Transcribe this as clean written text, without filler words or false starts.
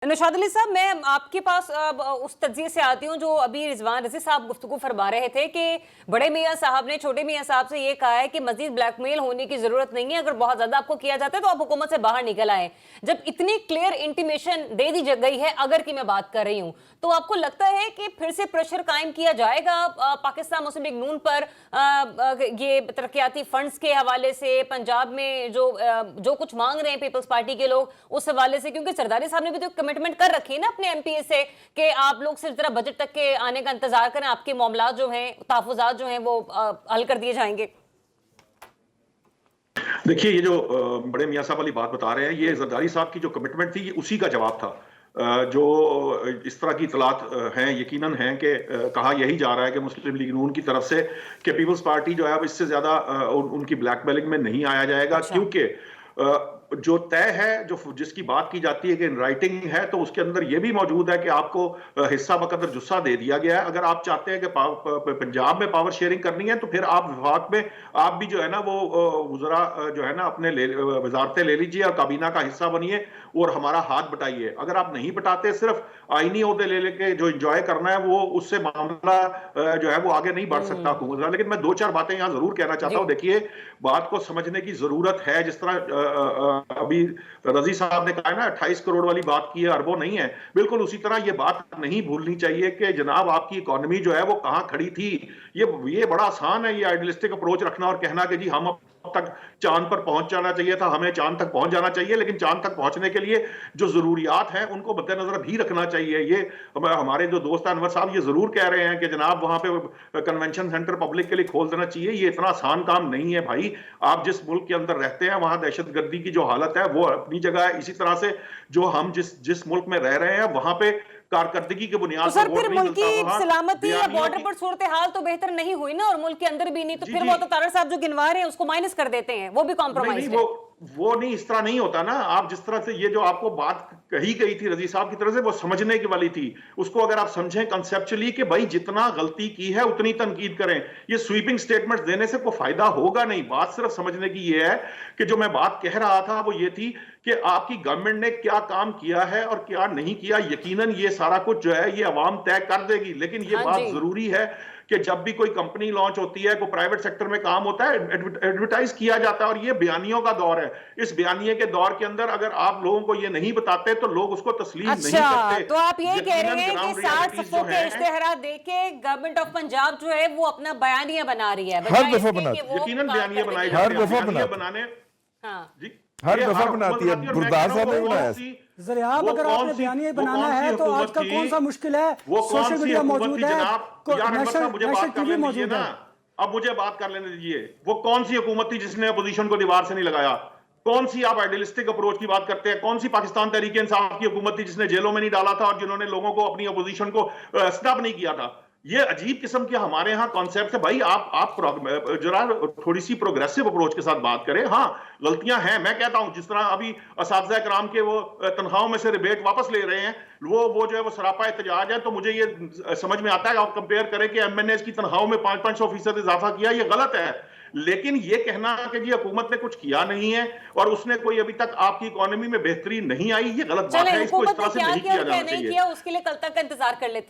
नौशाद अली साहब, मैं आपके पास उस तज्जिए से आती हूँ जो अभी रिजवान रज़ी साहब गुफ्तगू फरमा रहे थे कि बड़े मियाँ साहब ने छोटे मियाँ साहब से ये कहा है कि मजीद ब्लैकमेल होने की जरूरत नहीं है, अगर बहुत ज्यादा आपको किया जाता है तो आप हुकूमत से बाहर निकल आए। जब इतनी क्लियर इंटीमेशन दे दी गई है, अगर की मैं बात कर रही हूँ, तो आपको लगता है कि फिर से प्रेशर कायम किया जाएगा पाकिस्तान मुस्लिम लीग नून पर ये तरक्याती फंड्स के हवाले से, पंजाब में जो कुछ मांग रहे हैं पीपल्स पार्टी के लोग उस हवाले से? क्योंकि सरदारी साहब ने भी तो कमिटमेंट कर रखी है ना अपने एमपीए से कि आप लोग सिर्फ जरा बजट तक के आने का इंतजार करें, आपके मामला जो हैं, तहफुजात जो हैं वो हल कर दिए जाएंगे। देखिए, ये जो बड़े मियाँ साहब वाली बात बता रहे हैं, ये जरदारी साहब की जो कमिटमेंट थी, ये उसी का जवाब था। जो इस तरह की इतलात हैं, यकीनन हैं कि कहा यही जा रहा है कि मुस्लिम लीग नून की तरफ से कि पीपल्स पार्टी जो है अब इससे ज्यादा उनकी ब्लैकमेलिंग में नहीं आया जाएगा। अच्छा। क्योंकि जो तय है, जो जिसकी बात की जाती है कि इन राइटिंग है, तो उसके अंदर यह भी मौजूद है कि आपको हिस्सा बकदर जुस्सा दे दिया गया है। अगर आप चाहते हैं कि पंजाब में पावर शेयरिंग करनी है, तो फिर आप विफाक में आप भी जो है ना वो वज़रा जो है ना अपने वजारतें ले लीजिए और काबीना का हिस्सा बनिए और हमारा हाथ बटाइए। अगर आप नहीं बटाते, सिर्फ आईनी ओहदे ले लेके जो इंजॉय करना है, वो उससे मामला जो है वो आगे नहीं बढ़ सकता हुकूमत का। लेकिन मैं दो चार बातें यहां जरूर कहना चाहता हूं। देखिए, बात को समझने की जरूरत है। जिस तरह अभी रजी साहब ने कहा है ना, 28 करोड़ वाली बात की है, अरबों नहीं है। बिल्कुल उसी तरह ये बात नहीं भूलनी चाहिए कि जनाब आपकी इकोनॉमी जो है वो कहां खड़ी थी। ये बड़ा आसान है, ये आइडियलिस्टिक अप्रोच रखना और कहना कि जी हम अब तक चांद पर पहुंच जाना चाहिए था, हमें चांद तक पहुंच जाना चाहिए। लेकिन चांद तक पहुंचने के लिए जो जरूरियात हैं उनको मद्देनजर भी रखना चाहिए। ये हमारे जो दोस्त अनवर साहब ये जरूर कह रहे हैं कि जनाब वहां पे कन्वेंशन सेंटर पब्लिक के लिए खोल देना चाहिए। ये इतना आसान काम नहीं है भाई। आप जिस मुल्क के अंदर रहते हैं वहां दहशतगर्दी की जो हालत है वो अपनी जगह है। इसी तरह से जो हम जिस मुल्क में रह रहे हैं वहां पे कारकर्दगी के बुनियाद तो सर फिर मुल्क की सलामती या बॉर्डर पर सूरत हाल तो बेहतर नहीं हुई ना, और मुल्क के अंदर भी नहीं, तो फिर वो तो तारड़ साहब जो गिनवा रहे हैं उसको माइनस कर देते हैं, वो भी कॉम्प्रोमाइज है। वो नहीं, इस तरह नहीं होता ना। आप जिस तरह से ये जो आपको बात कही गई थी रजी साहब की तरफ से, वो समझने की वाली थी। उसको अगर आप समझें कंसेप्चुअली कि भाई जितना गलती की है उतनी तनकीद करें। ये स्वीपिंग स्टेटमेंट्स देने से कोई फायदा होगा नहीं। बात सिर्फ समझने की ये है कि जो मैं बात कह रहा था वो ये थी कि आपकी गवर्नमेंट ने क्या काम किया है और क्या नहीं किया। यकीनन ये सारा कुछ जो है ये अवाम तय कर देगी। लेकिन ये बात जरूरी है कि जब भी कोई कंपनी लॉन्च होती है, कोई प्राइवेट सेक्टर में काम होता है, एडवर्टाइज किया जाता है। और ये बयानियों का दौर है। इस बयानिए के दौर के अंदर अगर आप लोगों को ये नहीं बताते तो लोग उसको तस्लीम नहीं करते। तो आप ये कह रहे हैं कि 60 सफ़ों के इश्तेहार देके गवर्नमेंट ऑफ पंजाब जो है वो अपना बयानिया बना रही है। हर दफा बनाती है, यकीनन बयानिया बनाई हर दफा बनाने हर दफा बनाती है। गुरदास साहब ने बनाया। जरियाब, अगर आपने बयानिया बनाना है तो आज का कौन सा मुश्किल है? सोशल मीडिया मौजूद है, नेशनल टीवी मौजूद है। अब मुझे बात कर लेने दीजिए। वो कौन सी हुकूमत थी जिसने अपोजिशन को दीवार से नहीं लगाया? कौन सी आप आइडियलिस्टिक अप्रोच की बात करते हैं? कौन सी पाकिस्तान तहरीक इंसाफ की हुकूमत थी जिसने जेलों में नहीं डाला था और जिन्होंने लोगों को अपनी अपोजिशन को स्टॉप नहीं किया था? ये अजीब किस्म के हमारे यहाँ कॉन्सेप्ट है भाई। आप जरा थोड़ी सी प्रोग्रेसिव अप्रोच के साथ बात करें। हाँ, गलतियां हैं, मैं कहता हूं। जिस तरह अभी असातिज़ा कराम के वो तनख्वाहों में से रिबेट वापस ले रहे हैं, वो जो है वो सरापा एहतजाज है। तो मुझे ये समझ में आता है आप कंपेयर करें कि एमएनएस की तनख्वाहों में 500% इजाफा किया, ये गलत है। लेकिन ये कहना कि जी हुकूमत ने कुछ किया नहीं है और उसने कोई अभी तक आपकी इकोनॉमी में बेहतरी नहीं आई, ये गलत बात है। इसको इस तरह से नहीं किया जाना चाहिए। उसके लिए कल तक का इंतजार कर लेते हैं।